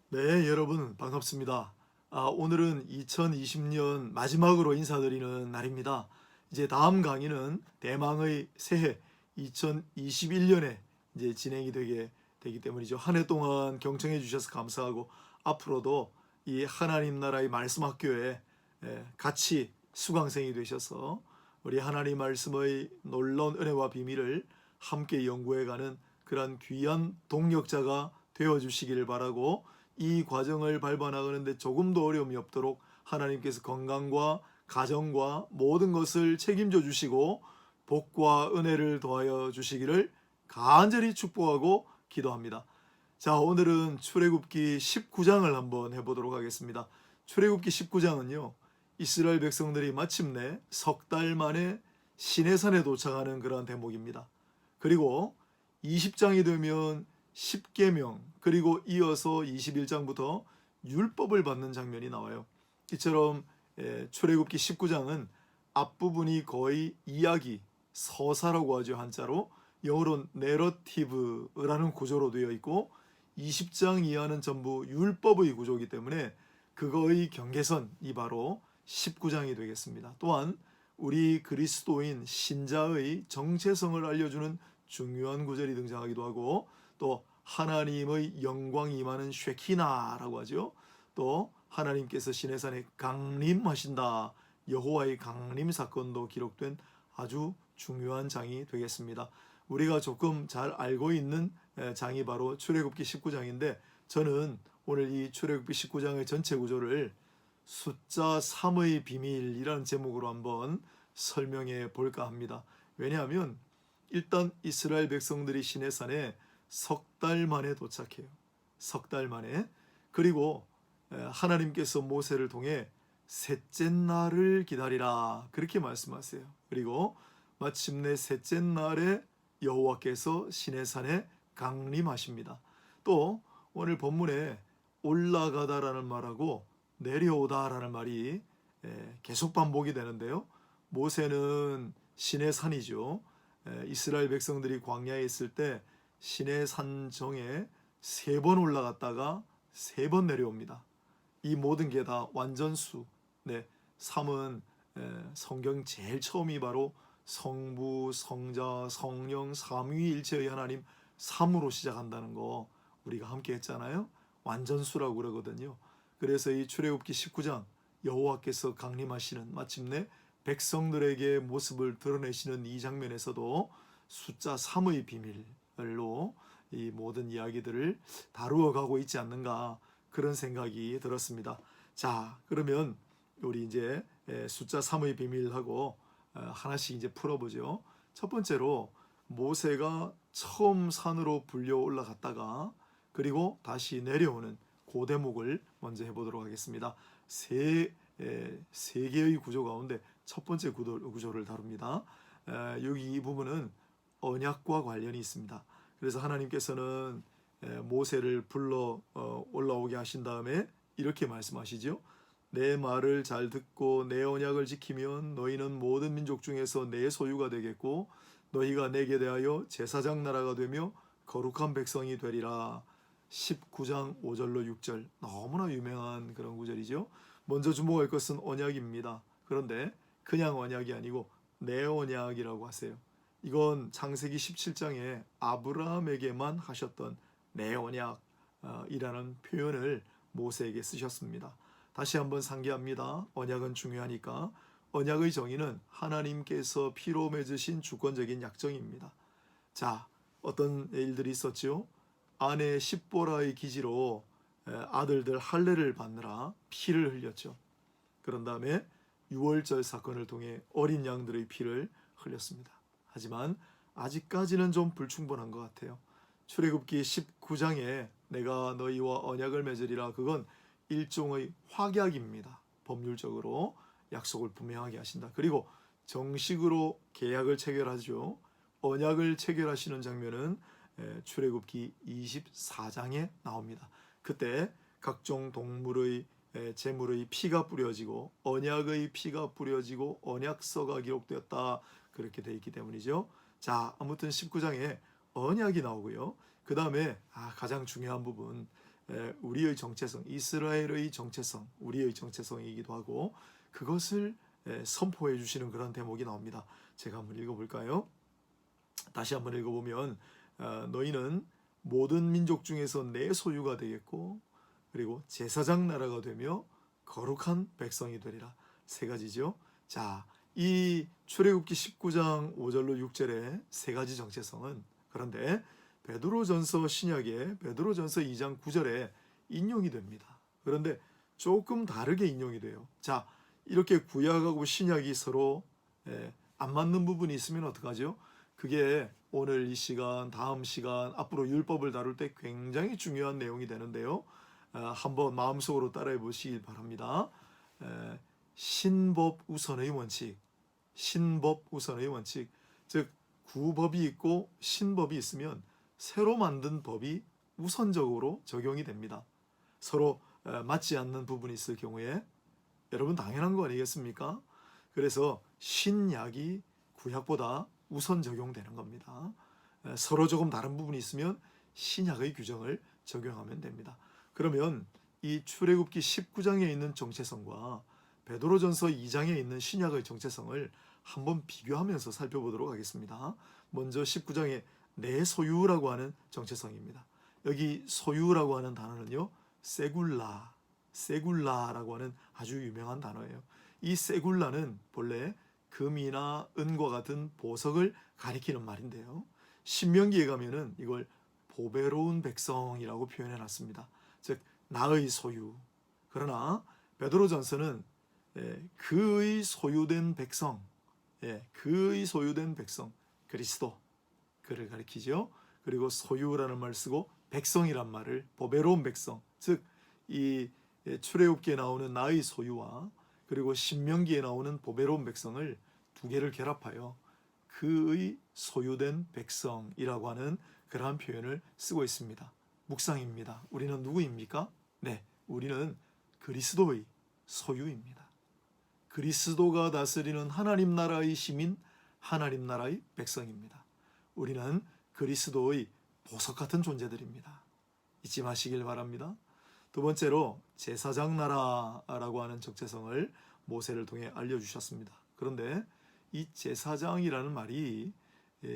네, 여러분 반갑습니다. 오늘은 2020년 마지막으로 인사드리는 날입니다. 이제 다음 강의는 대망의 새해 2021년에 이제 진행이 되기 때문이죠. 한 해 동안 경청해 주셔서 감사하고 앞으로도 이 하나님 나라의 말씀 학교에 같이 수강생이 되셔서 우리 하나님 말씀의 놀라운 은혜와 비밀을 함께 연구해가는 그런 귀한 동력자가 되어 주시기를 바라고, 이 과정을 밟아 나가는데 조금도 어려움이 없도록 하나님께서 건강과 가정과 모든 것을 책임져 주시고 복과 은혜를 더하여 주시기를 간절히 축복하고 기도합니다. 자, 오늘은 출애굽기 19장을 한번 해보도록 하겠습니다. 출애굽기 19장은요, 이스라엘 백성들이 마침내 석 달 만에 시내산에 도착하는 그러한 대목입니다. 그리고 20장이 되면 10계명, 그리고 이어서 21장부터 율법을 받는 장면이 나와요. 이처럼 출애굽기 19장은 앞부분이 거의 이야기, 서사라고 하죠, 한자로. 영어로 내러티브라는 구조로 되어 있고 20장 이하는 전부 율법의 구조이기 때문에 그거의 경계선이 바로 19장이 되겠습니다. 또한 우리 그리스도인 신자의 정체성을 알려주는 중요한 구절이 등장하기도 하고, 또 하나님의 영광이 임하는 쉐키나라고 하죠. 또 하나님께서 시내산에 강림하신다, 여호와의 강림 사건도 기록된 아주 중요한 장이 되겠습니다. 우리가 조금 잘 알고 있는 장이 바로 출애굽기 19장인데, 저는 오늘 이 출애굽기 19장의 전체 구조를 숫자 3의 비밀이라는 제목으로 한번 설명해 볼까 합니다. 왜냐하면 일단 이스라엘 백성들이 시내산에 석 달 만에 도착해요. 석 달 만에. 그리고 하나님께서 모세를 통해 셋째 날을 기다리라 그렇게 말씀하세요. 그리고 마침내 셋째 날에 여호와께서 시내산에 강림하십니다. 또 오늘 본문에 올라가다라는 말하고 내려오다라는 말이 계속 반복이 되는데요. 모세는 시내산이죠. 이스라엘 백성들이 광야에 있을 때 시내산 정에 3번 올라갔다가 3번 내려옵니다. 이 모든 게 다 완전수. 네, 3은 성경 제일 처음이 바로 성부, 성자, 성령, 삼위일체의 하나님 3으로 시작한다는 거 우리가 함께 했잖아요. 완전수라고 그러거든요. 그래서 이 출애굽기 19장 여호와께서 강림하시는, 마침내 백성들에게 모습을 드러내시는 이 장면에서도 숫자 3의 비밀로 이 모든 이야기들을 다루어 가고 있지 않는가, 그런 생각이 들었습니다. 자, 그러면 우리 이제 숫자 3의 비밀하고 하나씩 이제 풀어보죠. 첫 번째로 모세가 처음 산으로 불려 올라갔다가 그리고 다시 내려오는 그 대목을 먼저 해보도록 하겠습니다. 세 개의 구조 가운데 첫 번째 구조를 다룹니다. 여기 이 부분은 언약과 관련이 있습니다. 그래서 하나님께서는 모세를 불러 올라오게 하신 다음에 이렇게 말씀하시죠. 내 말을 잘 듣고 내 언약을 지키면 너희는 모든 민족 중에서 내 소유가 되겠고 너희가 내게 대하여 제사장 나라가 되며 거룩한 백성이 되리라. 19장 5절로 6절, 너무나 유명한 그런 구절이죠. 먼저 주목할 것은 언약입니다. 그런데 그냥 언약이 아니고 내 언약이라고 하세요. 이건 창세기 17장에 아브라함에게만 하셨던 내 언약이라는 표현을 모세에게 쓰셨습니다. 다시 한번 상기합니다. 언약은 중요하니까. 언약의 정의는 하나님께서 피로 맺으신 주권적인 약정입니다. 자, 어떤 일들이 있었죠? 아내 십보라의 기지로 아들들 할례를 받느라 피를 흘렸죠. 그런 다음에 유월절 사건을 통해 어린 양들의 피를 흘렸습니다. 하지만 아직까지는 좀 불충분한 것 같아요. 출애굽기 19장에 내가 너희와 언약을 맺으리라, 그건 일종의 확약입니다. 법률적으로 약속을 분명하게 하신다. 그리고 정식으로 계약을 체결하죠. 언약을 체결하시는 장면은 출애굽기 24장에 나옵니다. 그때 각종 동물의 제물의 피가 뿌려지고 언약의 피가 뿌려지고 언약서가 기록되었다, 그렇게 되어 있기 때문이죠. 자, 아무튼 19장에 언약이 나오고요. 그 다음에 가장 중요한 부분, 우리의 정체성, 이스라엘의 정체성, 우리의 정체성이기도 하고 그것을 선포해 주시는 그런 대목이 나옵니다. 제가 한번 읽어볼까요? 다시 한번 읽어보면 너희는 모든 민족 중에서 내 소유가 되겠고 그리고 제사장 나라가 되며 거룩한 백성이 되리라. 세 가지죠. 자, 이 출애굽기 19장 5절로 6절의 세 가지 정체성은 그런데 베드로전서 신약의 베드로전서 2장 9절에 인용이 됩니다. 그런데 조금 다르게 인용이 돼요. 자, 이렇게 구약하고 신약이 서로 안 맞는 부분이 있으면 어떡하죠? 그게 오늘 이 시간, 다음 시간, 앞으로 율법을 다룰 때 굉장히 중요한 내용이 되는데요. 한번 마음속으로 따라해 보시길 바랍니다. 신법 우선의 원칙, 신법 우선의 원칙, 즉 구법이 있고 신법이 있으면 새로 만든 법이 우선적으로 적용이 됩니다. 서로 맞지 않는 부분이 있을 경우에 여러분 당연한 거 아니겠습니까? 그래서 신약이 구약보다 우선 적용되는 겁니다. 서로 조금 다른 부분이 있으면 신약의 규정을 적용하면 됩니다. 그러면 이 출애굽기 19장에 있는 정체성과 베드로전서 2장에 있는 신약의 정체성을 한번 비교하면서 살펴보도록 하겠습니다. 먼저 19장의 내 소유라고 하는 정체성입니다. 여기 소유라고 하는 단어는요, 세굴라라고 하는 아주 유명한 단어예요. 이 세굴라는 본래 금이나 은과 같은 보석을 가리키는 말인데요. 신명기에 가면은 이걸 보배로운 백성이라고 표현해 놨습니다. 즉 나의 소유. 그러나 베드로전서는 그의 소유된 백성, 그의 소유된 백성, 그리스도 그를 가리키죠. 그리고 소유라는 말을 쓰고 백성이란 말을 보배로운 백성, 즉 이 출애굽기에 나오는 나의 소유와 그리고 신명기에 나오는 보배로운 백성을 두 개를 결합하여 그의 소유된 백성이라고 하는 그러한 표현을 쓰고 있습니다. 묵상입니다. 우리는 누구입니까? 네, 우리는 그리스도의 소유입니다. 그리스도가 다스리는 하나님 나라의 시민, 하나님 나라의 백성입니다. 우리는 그리스도의 보석 같은 존재들입니다. 잊지 마시길 바랍니다. 두 번째로 제사장 나라라고 하는 정체성을 모세를 통해 알려주셨습니다. 그런데 이 제사장이라는 말이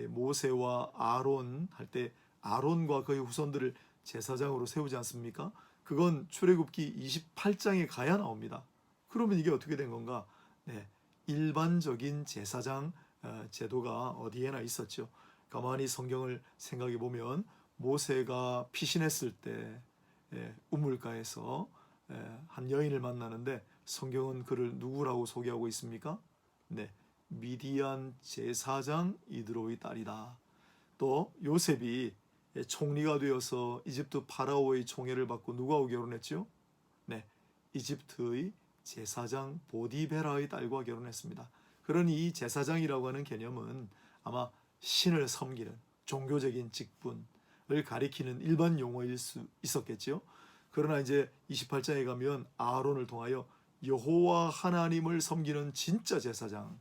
모세와 아론 할 때 아론과 그의 후손들을 제사장으로 세우지 않습니까? 그건 출애굽기 28장에 가야 나옵니다. 그러면 이게 어떻게 된 건가? 네, 일반적인 제사장 제도가 어디에나 있었죠. 가만히 성경을 생각해 보면 모세가 피신했을 때 우물가에서 한 여인을 만나는데 성경은 그를 누구라고 소개하고 있습니까? 네, 미디안 제사장 이드로의 딸이다. 또 요셉이 총리가 되어서 이집트 파라오의 총애를 받고 누구하고 결혼했죠? 네, 이집트의 제사장 보디베라의 딸과 결혼했습니다. 그러니 이 제사장이라고 하는 개념은 아마 신을 섬기는 종교적인 직분을 가리키는 일반 용어일 수 있었겠죠. 그러나 이제 28장에 가면 아론을 통하여 여호와 하나님을 섬기는 진짜 제사장,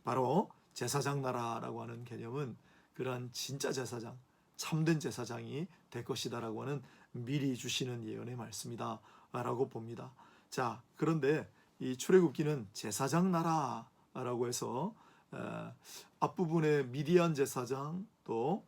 바로 제사장 나라라고 하는 개념은 그러한 진짜 제사장, 참된 제사장이 될 것이다라고 하는 미리 주시는 예언의 말씀이다 라고 봅니다. 자, 그런데 이 출애굽기는 제사장 나라라고 해서 앞부분에 미디안 제사장 또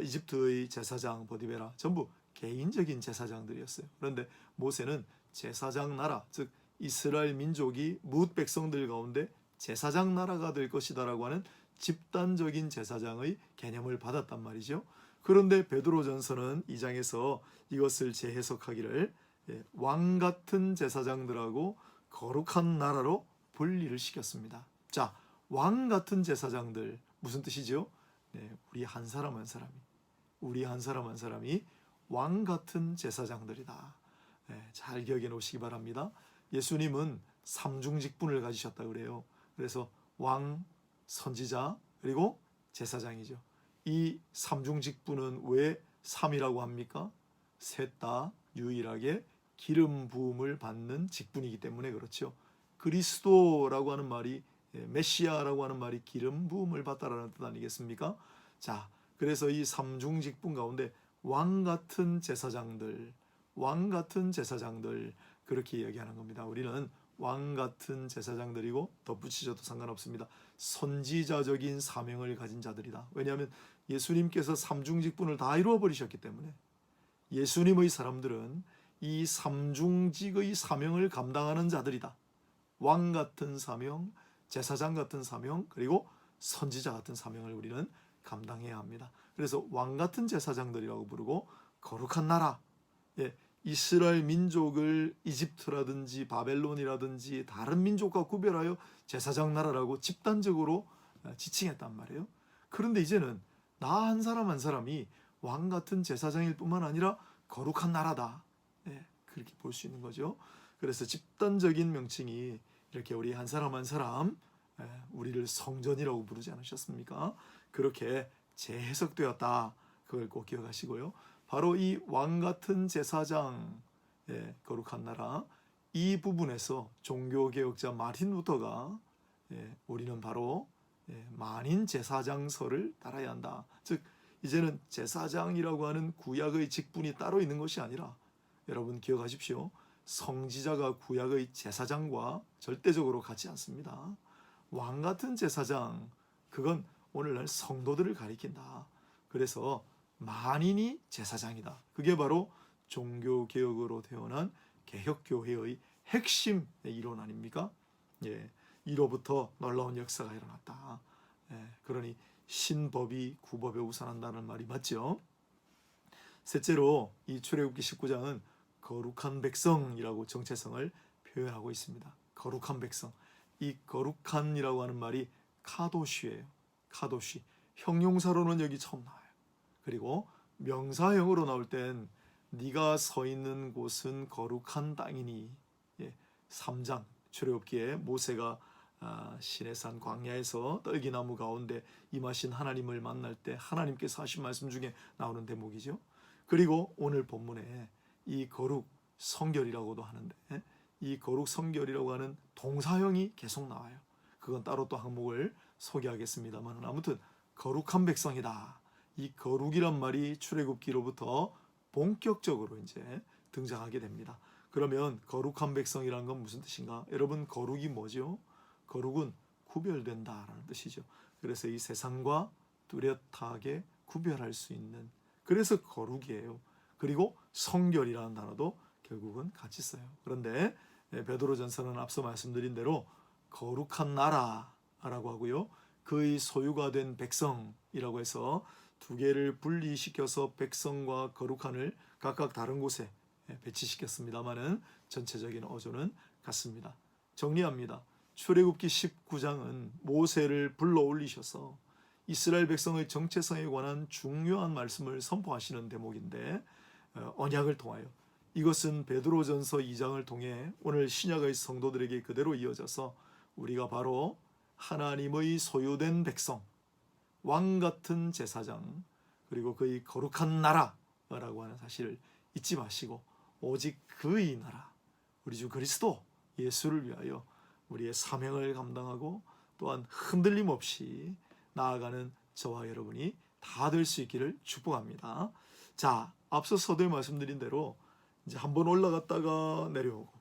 이집트의 제사장 보디베라 전부 개인적인 제사장들이었어요. 그런데 모세는 제사장 나라, 즉 이스라엘 민족이 뭇 백성들 가운데 제사장 나라가 될 것이다라고 하는 집단적인 제사장의 개념을 받았단 말이죠. 그런데 베드로전서는 2장에서 이것을 재해석하기를 왕 같은 제사장들하고 거룩한 나라로 분리를 시켰습니다. 자, 왕 같은 제사장들 무슨 뜻이죠? 네, 우리 한 사람 한 사람이 왕 같은 제사장들이다. 네, 잘 기억해 놓으시기 바랍니다. 예수님은 삼중직분을 가지셨다 그래요. 그래서 왕, 선지자, 그리고 제사장이죠. 이 삼중직분은 왜 3이라고 합니까? 셋 다 유일하게 기름 부음을 받는 직분이기 때문에 그렇죠. 그리스도라고 하는 말이 메시아라고 하는 말이 기름 부음을 받다라는 뜻 아니겠습니까? 자, 그래서 이 삼중직분 가운데 왕 같은 제사장들, 왕 같은 제사장들, 그렇게 이야기하는 겁니다. 우리는 왕 같은 제사장들이고, 덧붙이셔도 상관없습니다. 선지자적인 사명을 가진 자들이다. 왜냐하면 예수님께서 삼중직분을 다 이루어 버리셨기 때문에 예수님의 사람들은 이 삼중직의 사명을 감당하는 자들이다. 왕 같은 사명, 제사장 같은 사명, 그리고 선지자 같은 사명을 우리는 감당해야 합니다. 그래서 왕 같은 제사장들이라고 부르고, 거룩한 나라, 이스라엘 민족을 이집트라든지 바벨론이라든지 다른 민족과 구별하여 제사장 나라라고 집단적으로 지칭했단 말이에요. 그런데 이제는 나 한 사람 한 사람이 왕 같은 제사장일 뿐만 아니라 거룩한 나라다, 그렇게 볼 수 있는 거죠. 그래서 집단적인 명칭이 이렇게 우리 한 사람 한 사람, 우리를 성전이라고 부르지 않으셨습니까? 그렇게 재해석되었다. 그걸 꼭 기억하시고요. 바로 이 왕 같은 제사장, 거룩한 나라, 이 부분에서 종교개혁자 마틴 루터가 우리는 바로 만인 제사장설을 따라야 한다. 즉 이제는 제사장이라고 하는 구약의 직분이 따로 있는 것이 아니라, 여러분 기억하십시오. 성지자가 구약의 제사장과 절대적으로 같지 않습니다. 왕 같은 제사장, 그건 오늘날 성도들을 가리킨다. 그래서 만인이 제사장이다. 그게 바로 종교개혁으로 태어난 개혁교회의 핵심 이론 아닙니까? 이로부터 놀라운 역사가 일어났다. 그러니 신법이 구법에 우선한다는 말이 맞죠? 셋째로 이 출애굽기 19장은 거룩한 백성이라고 정체성을 표현하고 있습니다. 거룩한 백성. 이 거룩한이라고 하는 말이 카도시예요. 카도시. 형용사로는 여기 처음 나와요. 그리고 명사형으로 나올 땐 네가 서 있는 곳은 거룩한 땅이니. 3장 출애굽기에 모세가 시내산 광야에서 떨기나무 가운데 임하신 하나님을 만날 때 하나님께서 하신 말씀 중에 나오는 대목이죠. 그리고 오늘 본문에 이 거룩 성결이라고도 하는데, 이 거룩 성결이라고 하는 동사형이 계속 나와요. 그건 따로 또 항목을 소개하겠습니다만, 아무튼 거룩한 백성이다. 이 거룩이란 말이 출애굽기로부터 본격적으로 이제 등장하게 됩니다. 그러면 거룩한 백성이란 건 무슨 뜻인가? 여러분, 거룩이 뭐죠? 거룩은 구별된다라는 뜻이죠. 그래서 이 세상과 뚜렷하게 구별할 수 있는, 그래서 거룩이에요. 그리고 성결이라는 단어도 결국은 같이 써요. 그런데 베드로전서는 앞서 말씀드린 대로 거룩한 나라라고 하고요, 그의 소유가 된 백성이라고 해서 두 개를 분리시켜서 백성과 거룩한을 각각 다른 곳에 배치시켰습니다마는 전체적인 어조는 같습니다. 정리합니다. 출애굽기 19장은 모세를 불러 올리셔서 이스라엘 백성의 정체성에 관한 중요한 말씀을 선포하시는 대목인데, 언약을 통하여, 이것은 베드로전서 2장을 통해 오늘 신약의 성도들에게 그대로 이어져서 우리가 바로 하나님의 소유된 백성, 왕 같은 제사장, 그리고 그의 거룩한 나라라고 하는 사실을 잊지 마시고, 오직 그의 나라, 우리 주 그리스도 예수를 위하여 우리의 사명을 감당하고 또한 흔들림 없이 나아가는 저와 여러분이 다 될 수 있기를 축복합니다. 자, 앞서 서두에 말씀드린 대로 이제 한번 올라갔다가 내려오고,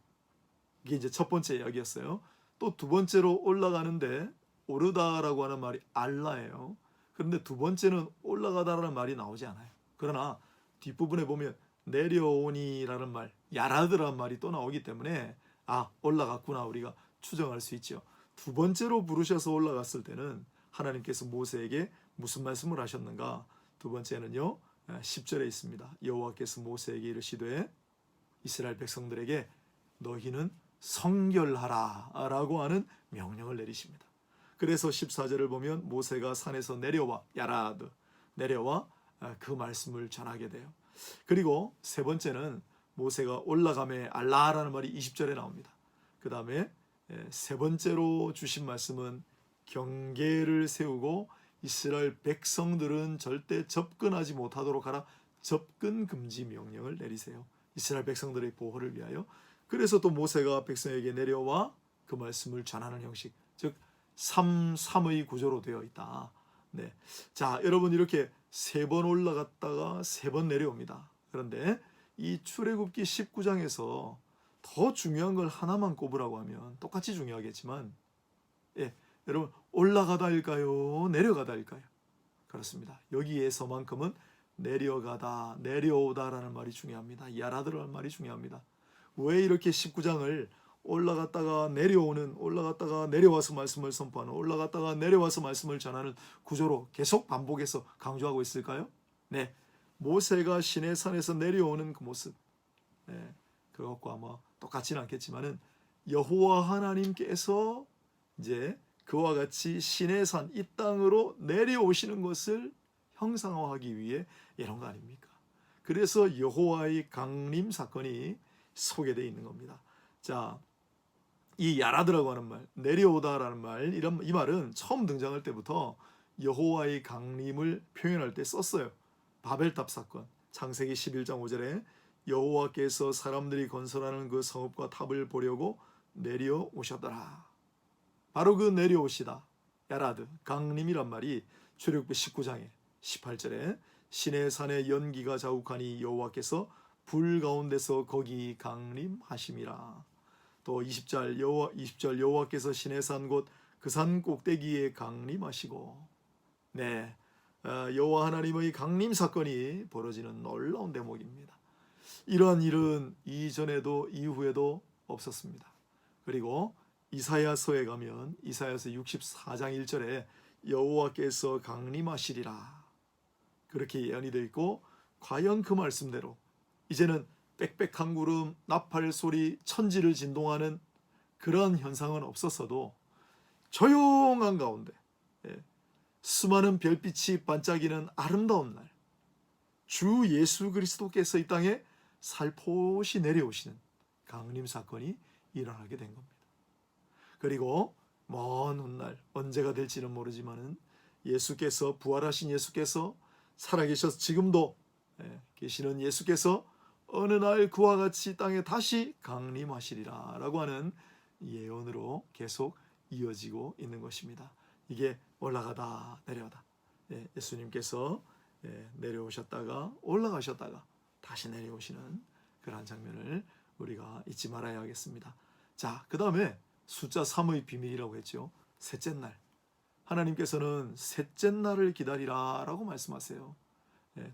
이게 이제 첫 번째 이야기였어요. 또 두 번째로 올라가는데, 오르다라고 하는 말이 알라예요. 그런데 두 번째는 올라가다라는 말이 나오지 않아요. 그러나 뒷부분에 보면 내려오니라는 말, 야라드라는 말이 또 나오기 때문에 올라갔구나 우리가 추정할 수 있죠. 두 번째로 부르셔서 올라갔을 때는 하나님께서 모세에게 무슨 말씀을 하셨는가? 두 번째는요, 10절에 있습니다. 여호와께서 모세에게 이르시되 이스라엘 백성들에게 너희는 성결하라 라고 하는 명령을 내리십니다. 그래서 14절을 보면 모세가 산에서 내려와, 야라드, 내려와 그 말씀을 전하게 돼요. 그리고 세 번째는 모세가 올라가매 알라라는 말이 20절에 나옵니다. 그 다음에 세 번째로 주신 말씀은 경계를 세우고 이스라엘 백성들은 절대 접근하지 못하도록 하라, 접근 금지 명령을 내리세요. 이스라엘 백성들의 보호를 위하여. 그래서 또 모세가 백성에게 내려와 그 말씀을 전하는 형식, 즉 3의 구조로 되어 있다. 자, 여러분, 이렇게 세 번 올라갔다가 세 번 내려옵니다. 그런데 이 출애굽기 19장에서 더 중요한 걸 하나만 꼽으라고 하면 똑같이 중요하겠지만, 여러분, 올라가다일까요? 내려가다일까요? 그렇습니다. 여기에서만큼은 내려가다, 내려오다라는 말이 중요합니다. 야라드라는 말이 중요합니다. 왜 이렇게 19장을 올라갔다가 내려오는, 올라갔다가 내려와서 말씀을 선포하는, 올라갔다가 내려와서 말씀을 전하는 구조로 계속 반복해서 강조하고 있을까요? 네, 모세가 시내산에서 내려오는 그 모습, 그것과 아마 똑같지는 않겠지만은 여호와 하나님께서 이제 그와 같이 시내산 이 땅으로 내려오시는 것을 형상화하기 위해 이런 거 아닙니까? 그래서 여호와의 강림 사건이 소개되어 있는 겁니다. 자, 이 야라드라고 하는 말, 내려오다라는 말, 이 말은 처음 등장할 때부터 여호와의 강림을 표현할 때 썼어요. 바벨탑 사건, 창세기 11장 5절에 여호와께서 사람들이 건설하는 그 성읍과 탑을 보려고 내려오셨더라. 바로 그 내려오시다, 야라드, 강림이란 말이 출애굽기 19장에 18절에 시내산의 연기가 자욱하니 여호와께서 불 가운데서 거기 강림하심이라. 또 20절 여호와께서 시내산 곧 그 산 꼭대기에 강림하시고. 네, 여호와 하나님의 강림 사건이 벌어지는 놀라운 대목입니다. 이러한 일은 이전에도 이후에도 없었습니다. 그리고 이사야서에 가면 이사야서 64장 1절에 여호와께서 강림하시리라 그렇게 예언이 되어 있고, 과연 그 말씀대로 이제는 빽빽한 구름, 나팔 소리, 천지를 진동하는 그런 현상은 없었어도 조용한 가운데 수많은 별빛이 반짝이는 아름다운 날, 주 예수 그리스도께서 이 땅에 살포시 내려오시는 강림 사건이 일어나게 된 겁니다. 그리고 먼 훗날 언제가 될지는 모르지만은 예수께서, 부활하신 예수께서, 살아계셔서 지금도 계시는 예수께서 어느 날 그와 같이 땅에 다시 강림하시리라 라고 하는 예언으로 계속 이어지고 있는 것입니다. 이게 올라가다 내려가다, 예수님께서 내려오셨다가 올라가셨다가 다시 내려오시는 그러한 장면을 우리가 잊지 말아야 하겠습니다. 자, 그 다음에 숫자 3의 비밀이라고 했죠. 셋째 날, 하나님께서는 셋째 날을 기다리라 라고 말씀하세요.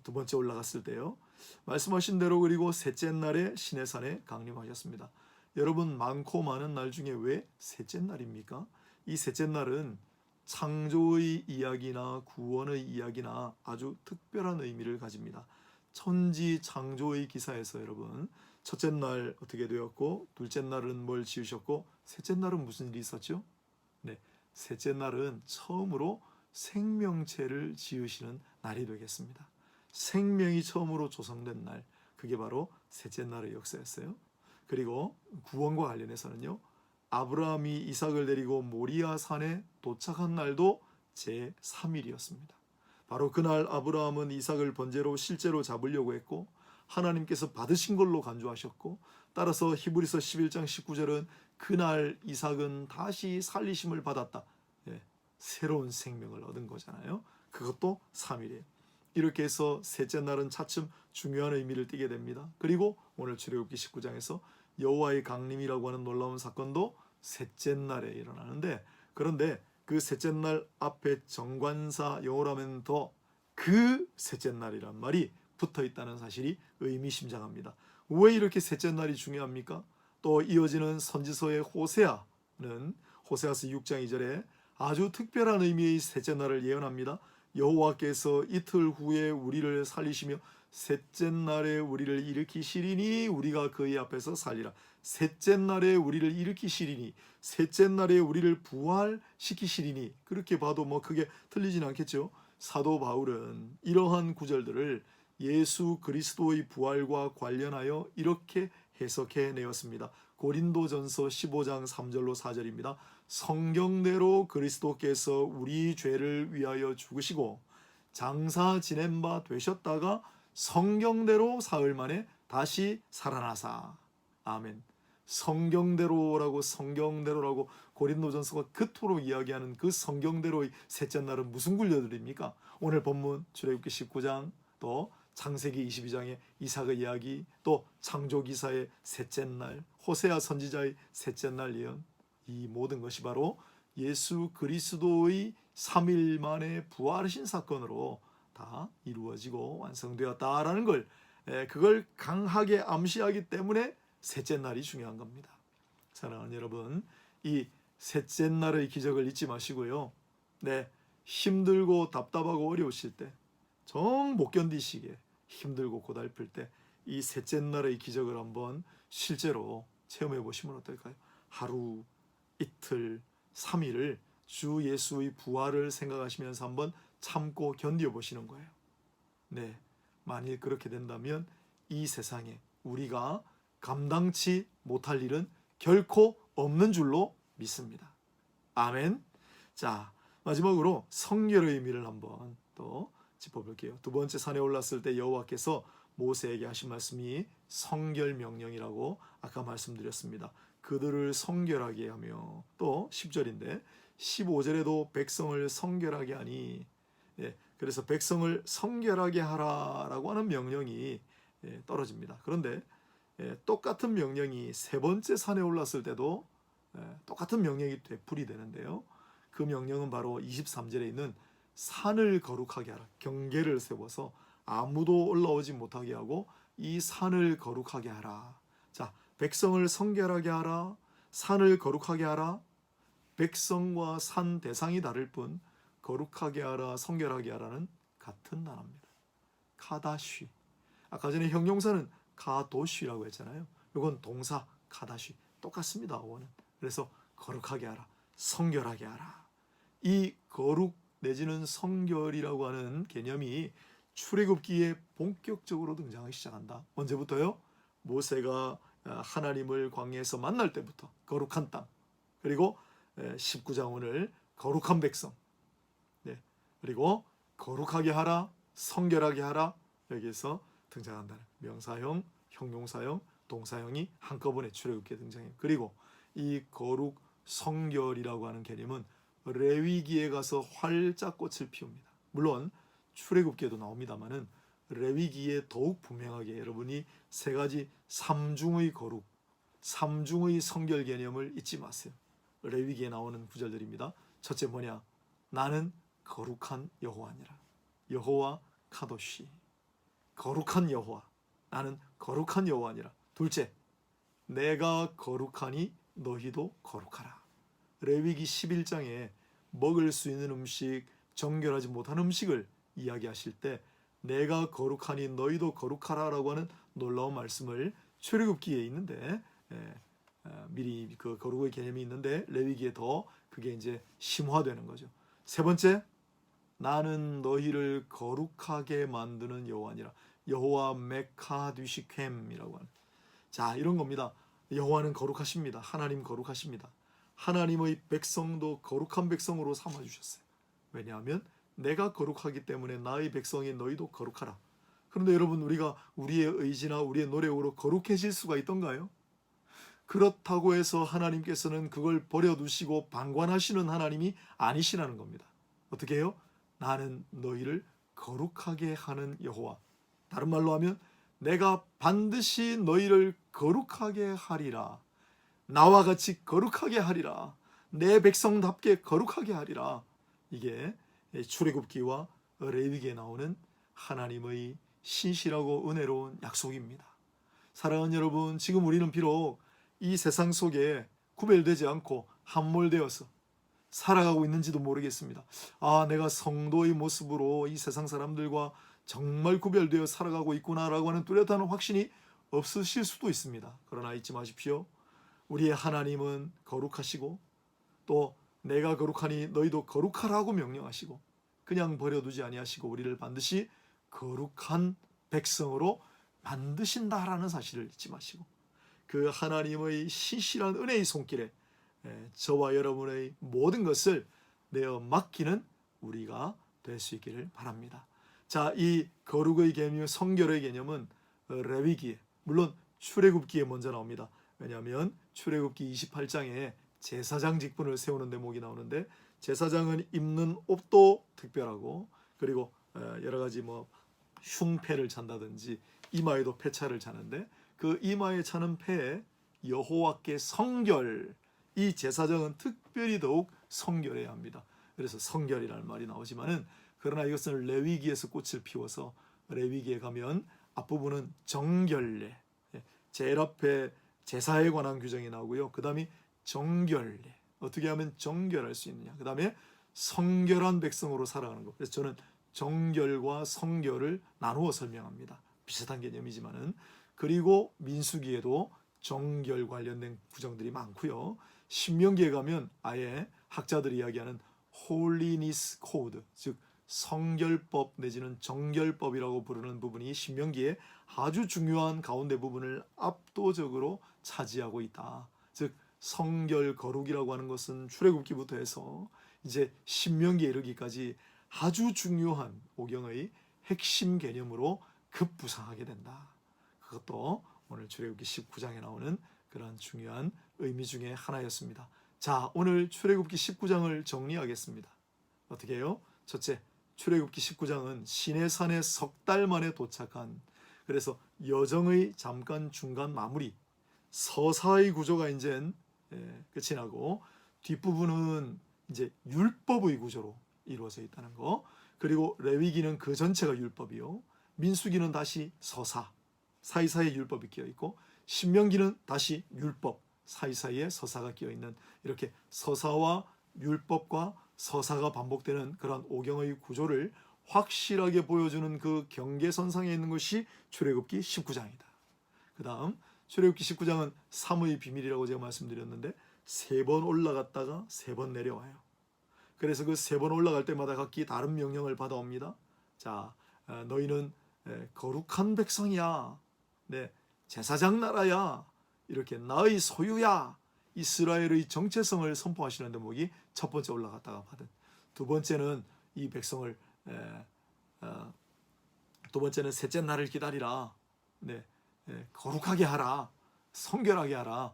두 번째 올라갔을 때요, 말씀하신 대로 그리고 셋째 날에 시내산에 강림하셨습니다. 여러분, 많고 많은 날 중에 왜 셋째 날입니까? 이 셋째 날은 창조의 이야기나 구원의 이야기나 아주 특별한 의미를 가집니다. 천지 창조의 기사에서 여러분, 첫째 날 어떻게 되었고, 둘째 날은 뭘 지으셨고, 셋째 날은 무슨 일이 있었죠? 네, 셋째 날은 처음으로 생명체를 지으시는 날이 되겠습니다. 생명이 처음으로 조성된 날, 그게 바로 셋째 날의 역사였어요. 그리고 구원과 관련해서는요, 아브라함이 이삭을 데리고 모리아 산에 도착한 날도 제3일이었습니다. 바로 그날 아브라함은 이삭을 번제로 실제로 잡으려고 했고, 하나님께서 받으신 걸로 간주하셨고, 따라서 히브리서 11장 19절은 그날 이삭은 다시 살리심을 받았다, 새로운 생명을 얻은 거잖아요. 그것도 3일이에요. 이렇게 해서 셋째 날은 차츰 중요한 의미를 띠게 됩니다. 그리고 오늘 출애굽기 19장에서 여호와의 강림이라고 하는 놀라운 사건도 셋째 날에 일어나는데, 그런데 그 셋째 날 앞에 정관사, 영어로 하면 더 그 셋째 날이란 말이 붙어 있다는 사실이 의미심장합니다. 왜 이렇게 셋째 날이 중요합니까? 또 이어지는 선지서의 호세아는 호세아서 6장 2절에 아주 특별한 의미의 셋째 날을 예언합니다. 여호와께서 이틀 후에 우리를 살리시며 셋째 날에 우리를 일으키시리니 우리가 그의 앞에서 살리라. 셋째 날에 우리를 일으키시리니, 셋째 날에 우리를 부활시키시리니, 그렇게 봐도 뭐 크게 틀리진 않겠죠. 사도 바울은 이러한 구절들을 예수 그리스도의 부활과 관련하여 이렇게 해석해 내었습니다. 고린도전서 15장 3절로 4절입니다. 성경대로 그리스도께서 우리 죄를 위하여 죽으시고 장사 지낸 바 되셨다가 성경대로 사흘 만에 다시 살아나사. 아멘. 성경대로라고 고린도전서가 그토록 이야기하는 그 성경대로의 셋째 날은 무슨 굴려들입니까? 오늘 본문 출애굽기 19장 또 창세기 22장의 이삭의 이야기, 또 창조기사의 셋째 날, 호세아 선지자의 셋째 날 예언, 이 모든 것이 바로 예수 그리스도의 3일 만에 부활하신 사건으로 다 이루어지고 완성되었다라는 걸, 그걸 강하게 암시하기 때문에 셋째 날이 중요한 겁니다. 사랑하는 여러분, 이 셋째 날의 기적을 잊지 마시고요. 네, 힘들고 답답하고 어려우실 때, 정 못 견디시게 힘들고 고달플 때 이 셋째 날의 기적을 한번 실제로 체험해 보시면 어떨까요? 하루, 이틀, 3일을 주 예수의 부활을 생각하시면서 한번 참고 견뎌 보시는 거예요. 네, 만일 그렇게 된다면 이 세상에 우리가 감당치 못할 일은 결코 없는 줄로 믿습니다. 아멘. 자, 마지막으로 성결의 의미를 한번 또 짚어볼게요. 두 번째 산에 올랐을 때 여호와께서 모세에게 하신 말씀이 성결 명령이라고 아까 말씀드렸습니다. 그들을 성결하게 하며, 또 10절인데 15절에도 백성을 성결하게 하니, 그래서 백성을 성결하게 하라라고 하는 명령이 떨어집니다. 그런데 똑같은 명령이 세 번째 산에 올랐을 때도 똑같은 명령이 되풀이 되는데요. 그 명령은 바로 23절에 있는 산을 거룩하게 하라. 경계를 세워서 아무도 올라오지 못하게 하고 이 산을 거룩하게 하라. 자, 백성을 성결하게 하라. 산을 거룩하게 하라. 백성과 산 대상이 다를 뿐 거룩하게 하라, 성결하게 하라는 같은 단어입니다. 카다쉬. 아까 전에 형용사는 카도쉬라고 했잖아요. 이건 동사 카다쉬. 똑같습니다. 어원은. 그래서 거룩하게 하라, 성결하게 하라. 이 거룩 내지는 성결이라고 하는 개념이 출애굽기에 본격적으로 등장하기 시작한다. 언제부터요? 모세가 하나님을 광야에서 만날 때부터 거룩한 땅, 그리고 19장 오늘 거룩한 백성, 그리고 거룩하게 하라, 성결하게 하라, 여기에서 등장한다는 명사형, 형용사형, 동사형이 한꺼번에 출애굽기에 등장해요. 그리고 이 거룩, 성결이라고 하는 개념은 레위기에 가서 활짝 꽃을 피웁니다. 물론 출애굽기에도 나옵니다만은 레위기에 더욱 분명하게 여러분이 세 가지 삼중의 거룩, 삼중의 성결 개념을 잊지 마세요. 레위기에 나오는 구절들입니다. 첫째 뭐냐? 나는 거룩한 여호와니라. 여호와 카도시. 거룩한 여호와. 나는 거룩한 여호와니라. 둘째, 내가 거룩하니 너희도 거룩하라. 레위기 11장에 먹을 수 있는 음식, 정결하지 못한 음식을 이야기하실 때 내가 거룩하니 너희도 거룩하라라고 하는 놀라운 말씀을 출애굽기에 있는데, 미리 그 거룩의 개념이 있는데 레위기에 더 그게 이제 심화되는 거죠. 세 번째, 나는 너희를 거룩하게 만드는 여호와니라. 여호와 메카듀시켐이라고 하는, 자, 이런 겁니다. 여호와는 거룩하십니다. 하나님 거룩하십니다. 하나님의 백성도 거룩한 백성으로 삼아주셨어요. 왜냐하면 내가 거룩하기 때문에 나의 백성인 너희도 거룩하라. 그런데 여러분, 우리가 우리의 의지나 우리의 노력으로 거룩해질 수가 있던가요? 그렇다고 해서 하나님께서는 그걸 버려두시고 방관하시는 하나님이 아니시라는 겁니다. 어떻게 해요? 나는 너희를 거룩하게 하는 여호와. 다른 말로 하면 내가 반드시 너희를 거룩하게 하리라. 나와 같이 거룩하게 하리라. 내 백성답게 거룩하게 하리라. 이게 출애굽기와 레위기에 나오는 하나님의 신실하고 은혜로운 약속입니다. 사랑하는 여러분, 지금 우리는 비록 이 세상 속에 구별되지 않고 함몰되어서 살아가고 있는지도 모르겠습니다. 내가 성도의 모습으로 이 세상 사람들과 정말 구별되어 살아가고 있구나라고 하는 뚜렷한 확신이 없으실 수도 있습니다. 그러나 잊지 마십시오. 우리의 하나님은 거룩하시고, 또 내가 거룩하니 너희도 거룩하라고 명령하시고, 그냥 버려두지 아니하시고 우리를 반드시 거룩한 백성으로 만드신다라는 사실을 잊지 마시고, 그 하나님의 신실한 은혜의 손길에 저와 여러분의 모든 것을 내어 맡기는 우리가 될 수 있기를 바랍니다. 자, 이 거룩의 개념, 성결의 개념은 레위기에, 물론 출애굽기에 먼저 나옵니다. 왜냐하면 출애굽기 28장에 제사장 직분을 세우는 대목이 나오는데, 제사장은 입는 옷도 특별하고, 그리고 여러 가지 흉패를 찬다든지 이마에도 패차를 차는데 그 이마에 차는 패에 여호와께 성결, 이 제사장은 특별히 더욱 성결해야 합니다. 그래서 성결이라는 말이 나오지만은 그러나 이것은 레위기에서 꽃을 피워서 레위기에 가면 앞부분은 정결례, 제일 앞에 제사에 관한 규정이 나오고요. 그 다음에 정결례, 어떻게 하면 정결할 수 있느냐. 그 다음에 성결한 백성으로 살아가는 것. 그래서 저는 정결과 성결을 나누어 설명합니다. 비슷한 개념이지만은. 그리고 민수기에도 정결 관련된 구정들이 많고요. 신명기에 가면 아예 학자들이 이야기하는 Holiness Code, 즉 성결법 내지는 정결법이라고 부르는 부분이 신명기에 아주 중요한 가운데 부분을 압도적으로 차지하고 있다. 즉 성결 거룩이라고 하는 것은 출애굽기부터 해서 이제 신명기에 이르기까지 아주 중요한 오경의 핵심 개념으로 급부상하게 된다. 그것도 오늘 출애굽기 19장에 나오는 그런 중요한 의미 중에 하나였습니다. 자, 오늘 출애굽기 19장을 정리하겠습니다. 어떻게 해요? 첫째, 출애굽기 19장은 시내산에 석 달 만에 도착한, 그래서 여정의 잠깐 중간 마무리, 서사의 구조가 이제 끝이 나고 뒷부분은 이제 율법의 구조로 이루어져 있다는 거. 그리고 레위기는 그 전체가 율법이요. 민수기는 다시 서사, 사이사이에 율법이 끼어 있고, 신명기는 다시 율법, 사이사이에 서사가 끼어 있는, 이렇게 서사와 율법과 서사가 반복되는 그런 오경의 구조를 확실하게 보여주는 그 경계선상에 있는 것이 출애굽기 19장이다. 그 다음 출애굽기 19장은 삼의 비밀이라고 제가 말씀드렸는데 3번 올라갔다가 3번 내려와요. 그래서 그 3번 올라갈 때마다 각기 다른 명령을 받아옵니다. 자, 너희는 거룩한 백성이야. 네, 제사장 나라야. 이렇게 나의 소유야. 이스라엘의 정체성을 선포하시는 대목이 첫 번째 올라갔다가 받은. 두 번째는 이 백성을 두 번째는 셋째 날을 기다리라. 네, 거룩하게 하라. 성결하게 하라.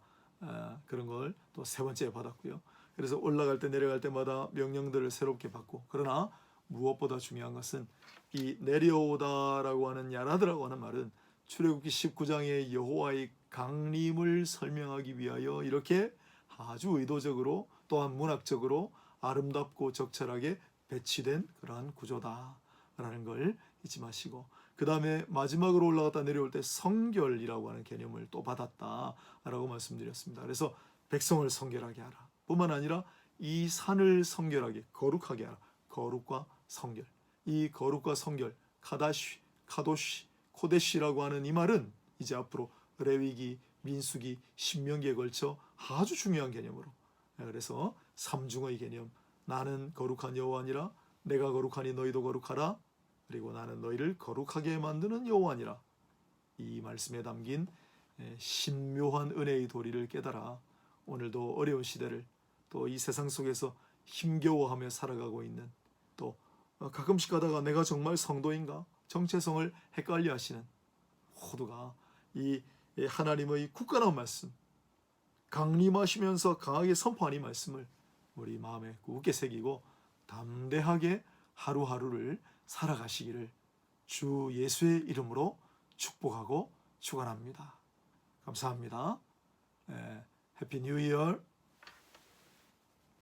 그런 걸 또 세 번째에 받았고요. 그래서 올라갈 때 내려갈 때마다 명령들을 새롭게 받고, 그러나 무엇보다 중요한 것은 이 내려오다라고 하는 야라드라고 하는 말은 출애굽기 19장의 여호와의 강림을 설명하기 위하여 이렇게 아주 의도적으로 또한 문학적으로 아름답고 적절하게 배치된 그러한 구조다라는 걸 잊지 마시고, 그 다음에 마지막으로 올라갔다 내려올 때 성결이라고 하는 개념을 또 받았다라고 말씀드렸습니다. 그래서 백성을 성결하게 하라 뿐만 아니라 이 산을 성결하게 거룩하게 하라. 거룩과 성결, 이 거룩과 성결, 카다시, 카도시, 코데시라고 하는 이 말은 이제 앞으로 레위기, 민수기, 신명기에 걸쳐 아주 중요한 개념으로, 그래서 삼중의 개념, 나는 거룩한 여호와니라, 내가 거룩하니 너희도 거룩하라, 그리고 나는 너희를 거룩하게 만드는 여호와니라, 이 말씀에 담긴 신묘한 은혜의 도리를 깨달아 오늘도 어려운 시대를, 또 이 세상 속에서 힘겨워하며 살아가고 있는, 또 가끔씩 가다가 내가 정말 성도인가 정체성을 헷갈려 하시는 모두가 이 하나님의 굳건한 말씀, 강림하시면서 강하게 선포하는 이 말씀을 우리 마음에 굳게 새기고 담대하게 하루하루를 살아가시기를 주 예수의 이름으로 축복하고 축원합니다. 감사합니다. 해피 뉴 이어.